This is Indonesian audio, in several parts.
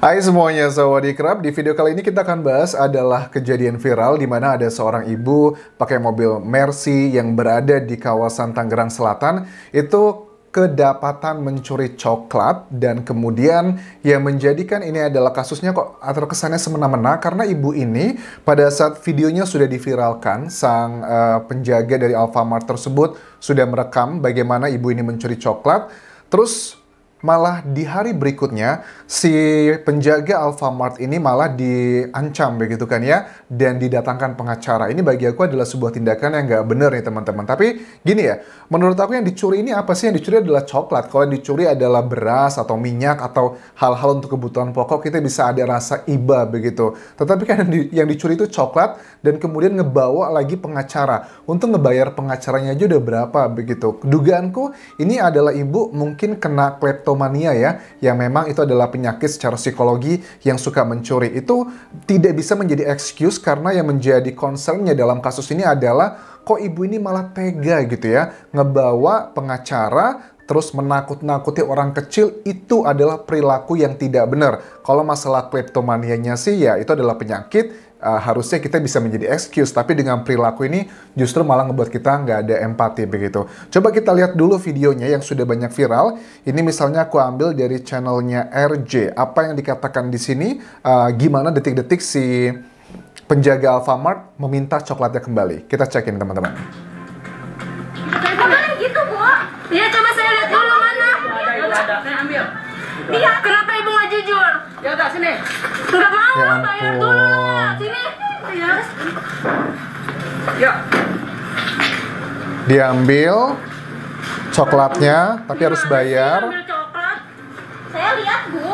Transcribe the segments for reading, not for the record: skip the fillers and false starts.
Hai semuanya, Sawadee-krap. Di video kali ini kita akan bahas adalah kejadian viral di mana ada seorang ibu pakai mobil Mercy yang berada di kawasan Tangerang Selatan itu kedapatan mencuri coklat dan kemudian yang menjadikan ini adalah kasusnya kok terkesannya semena-mena karena ibu ini pada saat videonya sudah diviralkan, sang penjaga dari Alfamart tersebut sudah merekam bagaimana ibu ini mencuri coklat. Terus malah di hari berikutnya, si penjaga Alfamart ini malah diancam begitu kan ya, dan didatangkan pengacara. Ini bagi aku adalah sebuah tindakan yang nggak benar nih teman-teman. Tapi gini ya, menurut aku yang dicuri ini apa sih? Yang dicuri adalah coklat. Kalau yang dicuri adalah beras atau minyak atau hal-hal untuk kebutuhan pokok, kita bisa ada rasa iba begitu. Tetapi kan yang dicuri itu coklat dan kemudian ngebawa lagi pengacara. Untuk ngebayar pengacaranya aja udah berapa begitu. Dugaanku ini adalah ibu mungkin kena kleptomania ya, yang memang itu adalah penyakit secara psikologi yang suka mencuri. Itu tidak bisa menjadi excuse karena yang menjadi concernnya dalam kasus ini adalah kok ibu ini malah tega gitu ya, ngebawa pengacara terus menakut-nakuti orang kecil. Itu adalah perilaku yang tidak benar. Kalau masalah kleptomanianya sih ya itu adalah penyakit, harusnya kita bisa menjadi excuse, tapi dengan perilaku ini justru malah ngebuat kita nggak ada empati begitu. Coba kita lihat dulu videonya yang sudah banyak viral. Ini misalnya aku ambil dari channelnya RJ. Apa yang dikatakan di sini, gimana detik-detik si penjaga Alfamart meminta coklatnya kembali. Kita cekin teman-teman. Bukan gitu, Bu. Ya, coba saya lihat dulu mana. Ada. Saya ambil. Iya, kenapa Ibu nggak jujur? Ya udah sini. Nggak mau, Ya bayar ampun. dulu. Sini. Ya. Ya. Diambil coklatnya, tapi harus Gimana sih bayar. ambil coklat? Saya lihat, Bu.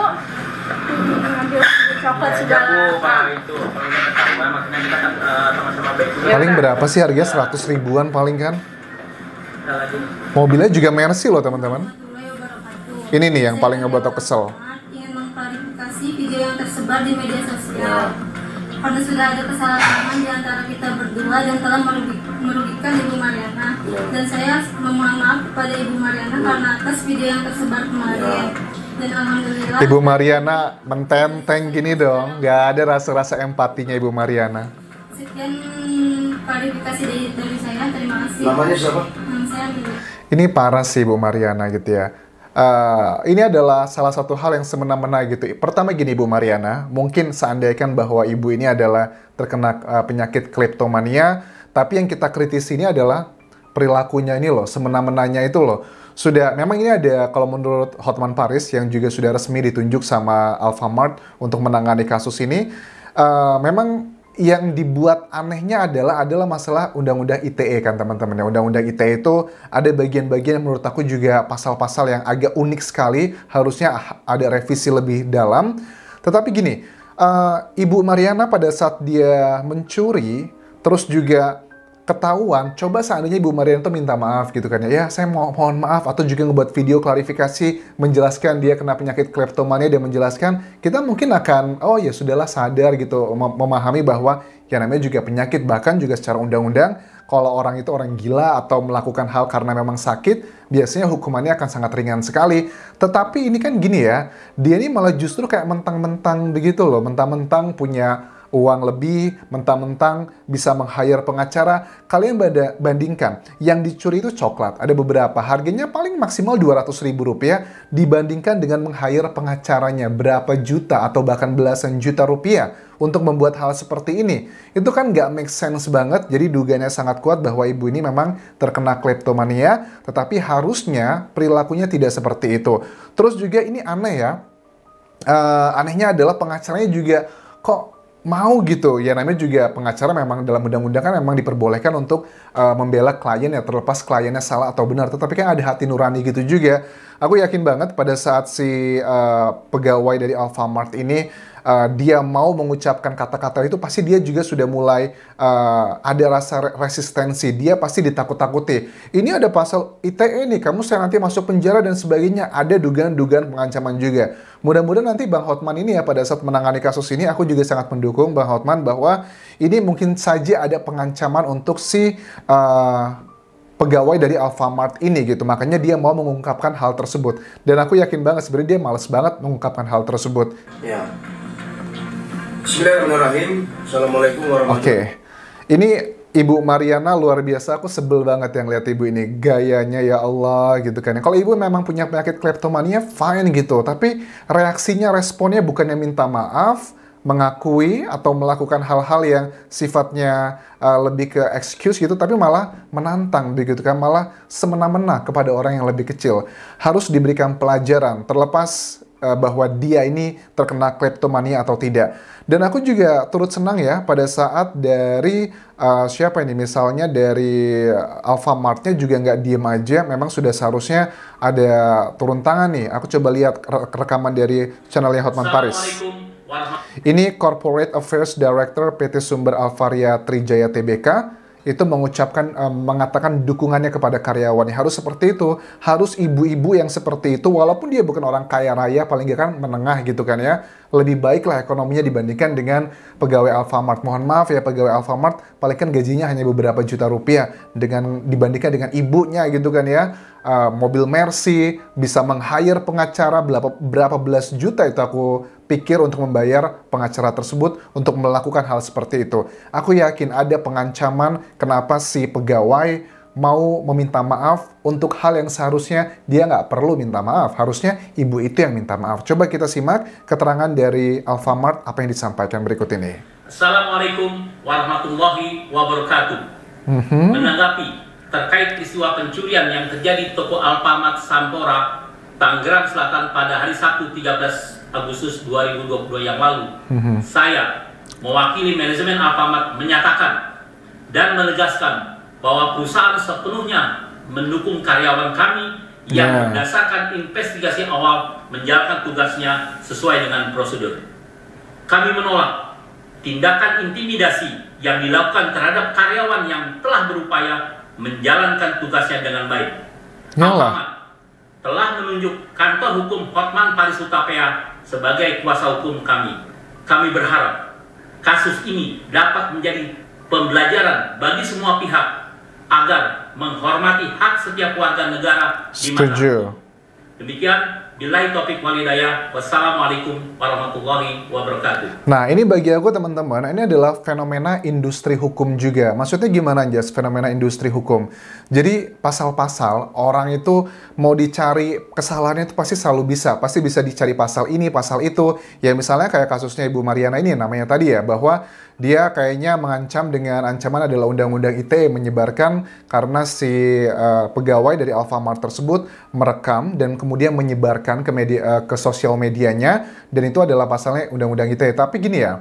Ngambil coklat segala. Pak itu kalau nggak ketahuan makanya kita kan sama-sama baik. Paling berapa sih harganya? 100 ribuan paling kan? Ada lagi. Mobilnya juga Mercy loh teman-teman. Ini nih yang paling ngebuat aku kesel. Ingin mengklarifikasi video yang tersebar di media sosial. Karena sudah ada kesalahpahaman di antara kita berdua dan telah merugikan Ibu Mariana. Dan saya memohon maaf kepada Ibu Mariana karena atas video yang tersebar kemarin. Dan alhamdulillah Ibu Mariana mententeng gini dong, nggak ada rasa-rasa empatinya Ibu Mariana. sekian klarifikasi dari saya. Terima kasih. Namanya siapa? Saya ambil. Ini parah sih Ibu Mariana gitu ya. Ini adalah salah satu hal yang semena-mena gitu. Pertama gini Ibu Mariana, mungkin seandainya bahwa ibu ini adalah terkena penyakit kleptomania, tapi yang kita kritisi ini adalah perilakunya ini loh, semena-menanya itu loh. Sudah, memang ini ada, kalau menurut Hotman Paris yang juga sudah resmi ditunjuk sama Alfamart untuk menangani kasus ini, memang yang dibuat anehnya adalah masalah undang-undang ITE kan teman-teman ya. Undang-undang ITE itu ada bagian-bagian yang menurut aku juga pasal-pasal yang agak unik sekali, harusnya ada revisi lebih dalam. Tetapi gini, Ibu Mariana pada saat dia mencuri, terus juga ketahuan, coba seandainya Ibu Mariana tuh minta maaf gitu kan ya, ya saya mohon maaf, atau juga ngebuat video klarifikasi menjelaskan dia kena penyakit kleptomania dan menjelaskan, kita mungkin akan, oh ya sudahlah sadar gitu, memahami bahwa ya namanya juga penyakit, bahkan juga secara undang-undang, kalau orang itu orang gila atau melakukan hal karena memang sakit, biasanya hukumannya akan sangat ringan sekali. Tetapi ini kan gini ya, dia ini malah justru kayak mentang-mentang begitu loh, mentang-mentang punya uang lebih, mentang-mentang bisa meng-hire pengacara. Kalian bandingkan, yang dicuri itu coklat, ada beberapa, harganya paling maksimal 200 ribu rupiah, dibandingkan dengan meng-hire pengacaranya berapa juta atau bahkan belasan juta rupiah untuk membuat hal seperti ini. Itu kan nggak make sense banget, jadi dugaannya sangat kuat bahwa ibu ini memang terkena kleptomania, tetapi harusnya perilakunya tidak seperti itu. Terus juga ini aneh ya, anehnya adalah pengacaranya juga kok mau gitu, ya namanya juga pengacara memang dalam undang-undang kan memang diperbolehkan untuk membela klien ya, terlepas kliennya salah atau benar, tetapi kan ada hati nurani gitu juga. Aku yakin banget pada saat si pegawai dari Alfamart ini dia mau mengucapkan kata-kata itu, pasti dia juga sudah mulai ada rasa resistensi, dia pasti ditakut-takuti. Ini ada pasal ITE nih, kamu saya nanti masuk penjara dan sebagainya, ada dugaan-dugaan pengancaman juga. Mudah-mudahan nanti Bang Hotman ini ya pada saat menangani kasus ini, aku juga sangat mendukung Bang Hotman bahwa ini mungkin saja ada pengancaman untuk si pegawai dari Alfamart ini gitu. Makanya dia mau mengungkapkan hal tersebut. Dan aku yakin banget sebenarnya dia males banget mengungkapkan hal tersebut. Ya. Bismillahirrahmanirrahim. Assalamualaikum warahmatullahi wabarakatuh. Oke. Ini Ibu Mariana luar biasa, aku sebel banget yang lihat ibu ini. Gayanya ya Allah gitu kan. Kalau ibu memang punya penyakit kleptomania, fine gitu. Tapi reaksinya, responnya bukannya minta maaf, mengakui, atau melakukan hal-hal yang sifatnya lebih ke excuse gitu, tapi malah menantang begitu kan. Malah semena-mena kepada orang yang lebih kecil. Harus diberikan pelajaran, terlepas bahwa dia ini terkena kleptomania atau tidak. Dan aku juga turut senang ya pada saat dari siapa ini, misalnya dari Alfamart-nya juga nggak diem aja, memang sudah seharusnya ada turun tangan nih. Aku coba lihat rekaman dari channelnya Hotman Paris. Ini Corporate Affairs Director PT Sumber Alvaria Trijaya Tbk itu mengucapkan, mengatakan dukungannya kepada karyawannya. Harus seperti itu, harus ibu-ibu yang seperti itu, walaupun dia bukan orang kaya raya, paling nggak kan menengah gitu kan ya, lebih baik lah ekonominya dibandingkan dengan pegawai Alfamart. Mohon maaf ya, pegawai Alfamart paling kan gajinya hanya beberapa juta rupiah dibandingkan dengan ibunya gitu kan ya. Mobil Mercy, bisa meng-hire pengacara berapa belas juta itu aku pikir untuk membayar pengacara tersebut untuk melakukan hal seperti itu. Aku yakin ada pengancaman kenapa si pegawai mau meminta maaf untuk hal yang seharusnya dia nggak perlu minta maaf. Harusnya ibu itu yang minta maaf. Coba kita simak keterangan dari Alfamart apa yang disampaikan berikut ini. Assalamualaikum warahmatullahi wabarakatuh. Menanggapi terkait peristiwa pencurian yang terjadi di toko Alfamart Sampora, Tangerang Selatan pada hari Sabtu 13 Agustus 2022 yang lalu, saya mewakili manajemen Alfamart menyatakan dan menegaskan bahwa perusahaan sepenuhnya mendukung karyawan kami yang berdasarkan investigasi awal menjalankan tugasnya sesuai dengan prosedur. Kami menolak tindakan intimidasi yang dilakukan terhadap karyawan yang telah berupaya menjalankan tugasnya dengan baik. Alfamart telah menunjuk kantor hukum Hotman Paris Hutapea sebagai kuasa hukum kami. Kami berharap kasus ini dapat menjadi pembelajaran bagi semua pihak agar menghormati hak setiap warga negara di mata hukum. Demikian, billahi taufiq wal hidayah. Wassalamualaikum warahmatullahi wabarakatuh. Nah, ini bagi aku teman-teman, ini adalah fenomena industri hukum juga. Maksudnya gimana, Jas? Fenomena industri hukum. Jadi, pasal-pasal, orang itu mau dicari kesalahannya itu pasti selalu bisa. Pasti bisa dicari pasal ini, pasal itu. Ya, misalnya kayak kasusnya Ibu Mariana ini, namanya tadi ya, bahwa dia kayaknya mengancam dengan ancaman adalah Undang-Undang ITE, menyebarkan karena si pegawai dari Alfamart tersebut merekam dan kemudian menyebarkan ke media, ke sosial medianya, dan itu adalah pasalnya Undang-Undang ITE. Tapi gini ya,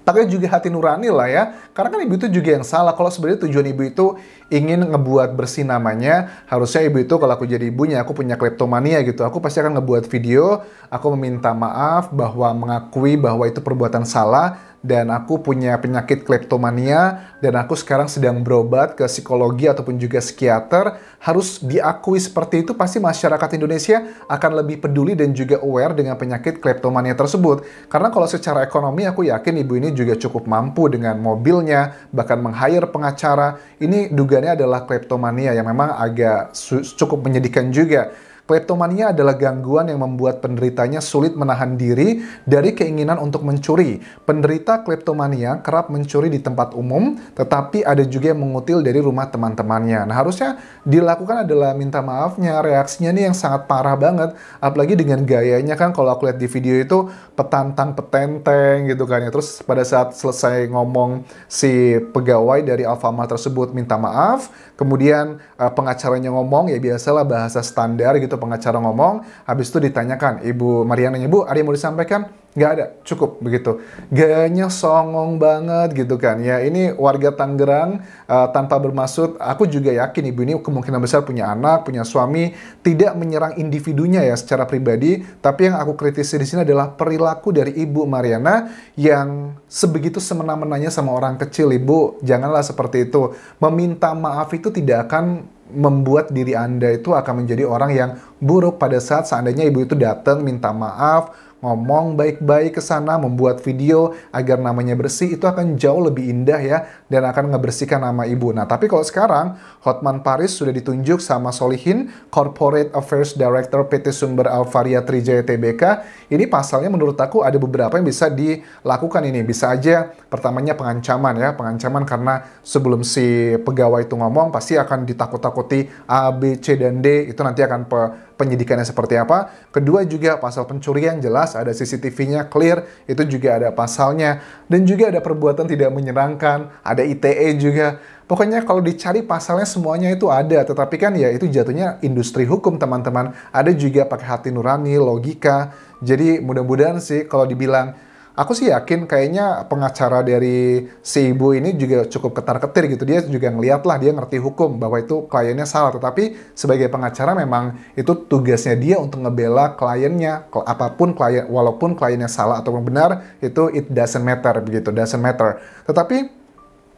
pakai juga hati nurani lah ya, karena kan ibu itu juga yang salah. Kalau sebenarnya tujuan ibu itu ingin ngebuat bersih namanya, harusnya ibu itu kalau aku jadi ibunya, aku punya kleptomania gitu, aku pasti akan ngebuat video, aku meminta maaf bahwa mengakui bahwa itu perbuatan salah, dan aku punya penyakit kleptomania, dan aku sekarang sedang berobat ke psikologi ataupun juga psikiater. Harus diakui seperti itu, pasti masyarakat Indonesia akan lebih peduli dan juga aware dengan penyakit kleptomania tersebut. Karena kalau secara ekonomi, aku yakin ibu ini juga cukup mampu dengan mobilnya, bahkan meng-hire pengacara. Ini dugaannya adalah kleptomania yang memang agak cukup menyedihkan juga. Kleptomania adalah gangguan yang membuat penderitanya sulit menahan diri dari keinginan untuk mencuri. Penderita kleptomania kerap mencuri di tempat umum, tetapi ada juga yang mengutil dari rumah teman-temannya. Nah, harusnya dilakukan adalah minta maafnya. Reaksinya nih yang sangat parah banget. Apalagi dengan gayanya kan, kalau aku lihat di video itu petantang petenteng gitu kan ya. Terus pada saat selesai ngomong, si pegawai dari Alfamart tersebut minta maaf. Kemudian pengacaranya ngomong, ya biasalah bahasa standar gitu, pengacara ngomong, habis itu ditanyakan, Ibu Mariana, Bu, ada yang mau disampaikan? Nggak ada, cukup begitu. Gayanya songong banget gitu kan. Ya, ini warga Tangerang, tanpa bermaksud, aku juga yakin ibu ini kemungkinan besar punya anak, punya suami, tidak menyerang individunya ya secara pribadi, tapi yang aku kritisi di sini adalah perilaku dari Ibu Mariana yang sebegitu semena-menanya sama orang kecil. Ibu, janganlah seperti itu. Meminta maaf itu tidak akan membuat diri Anda itu akan menjadi orang yang buruk pada saat seandainya ibu itu datang minta maaf, ngomong baik-baik ke sana, membuat video agar namanya bersih, itu akan jauh lebih indah ya, dan akan ngebersihkan nama ibu. Nah, tapi kalau sekarang, Hotman Paris sudah ditunjuk sama Solihin, Corporate Affairs Director PT Sumber Alvaria Trijaya Tbk. Ini pasalnya menurut aku ada beberapa yang bisa dilakukan ini. Bisa aja pertamanya pengancaman ya, pengancaman karena sebelum si pegawai itu ngomong, pasti akan ditakut-takuti A, B, C, dan D, itu nanti akan penyidikannya seperti apa. Kedua juga pasal pencurian, jelas ada CCTV-nya clear, itu juga ada pasalnya. Dan juga ada perbuatan tidak menyenangkan, ada ITE juga. Pokoknya kalau dicari pasalnya semuanya itu ada, tetapi kan ya itu jatuhnya industri hukum teman-teman. Ada juga pakai hati nurani, logika. Jadi mudah-mudahan sih kalau dibilang, aku sih yakin kayaknya pengacara dari si ibu ini juga cukup ketar-ketir gitu. Dia juga ngeliat lah, dia ngerti hukum bahwa itu kliennya salah. Tetapi sebagai pengacara memang itu tugasnya dia untuk ngebela kliennya. Apapun klien, walaupun kliennya salah ataupun benar, itu it doesn't matter begitu, doesn't matter. Tetapi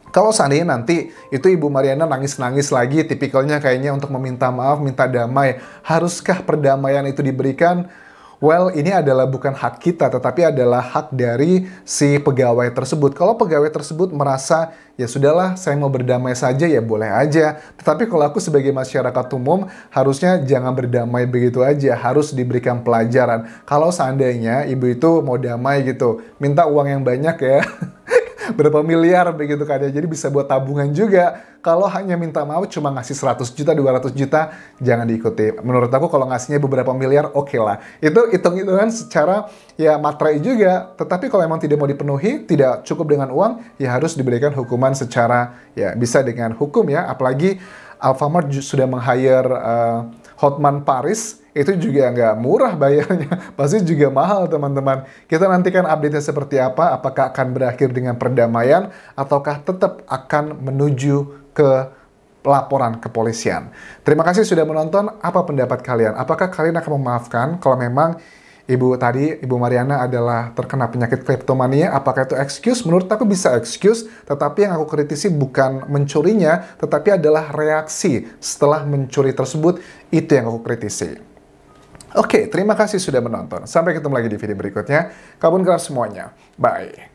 kalau seandainya nanti itu Ibu Mariana nangis-nangis lagi, tipikalnya kayaknya untuk meminta maaf, minta damai, haruskah perdamaian itu diberikan? Well, ini adalah bukan hak kita, tetapi adalah hak dari si pegawai tersebut. Kalau pegawai tersebut merasa, ya sudahlah, saya mau berdamai saja, ya boleh aja. Tetapi kalau aku sebagai masyarakat umum, harusnya jangan berdamai begitu aja, harus diberikan pelajaran. Kalau seandainya ibu itu mau damai gitu, minta uang yang banyak ya, berapa miliar begitu kan ya, jadi bisa buat tabungan juga. Kalau hanya minta maaf cuma ngasih 100 juta, 200 juta, jangan diikuti. Menurut aku kalau ngasihnya beberapa miliar, oke lah. Itu hitung-hitungan secara ya materai juga. Tetapi kalau memang tidak mau dipenuhi, tidak cukup dengan uang, ya harus diberikan hukuman secara, ya bisa dengan hukum ya. Apalagi Alfamart sudah meng-hire Hotman Paris, itu juga nggak murah bayarnya, pasti juga mahal teman-teman. Kita nantikan update-nya seperti apa, apakah akan berakhir dengan perdamaian, ataukah tetap akan menuju ke laporan kepolisian. Terima kasih sudah menonton, apa pendapat kalian? Apakah kalian akan memaafkan kalau memang Ibu Mariana adalah terkena penyakit kleptomania? Apakah itu excuse? Menurut aku bisa excuse, tetapi yang aku kritisi bukan mencurinya, tetapi adalah reaksi setelah mencuri tersebut, itu yang aku kritisi. Oke, terima kasih sudah menonton. Sampai ketemu lagi di video berikutnya. Kabun keras semuanya. Bye.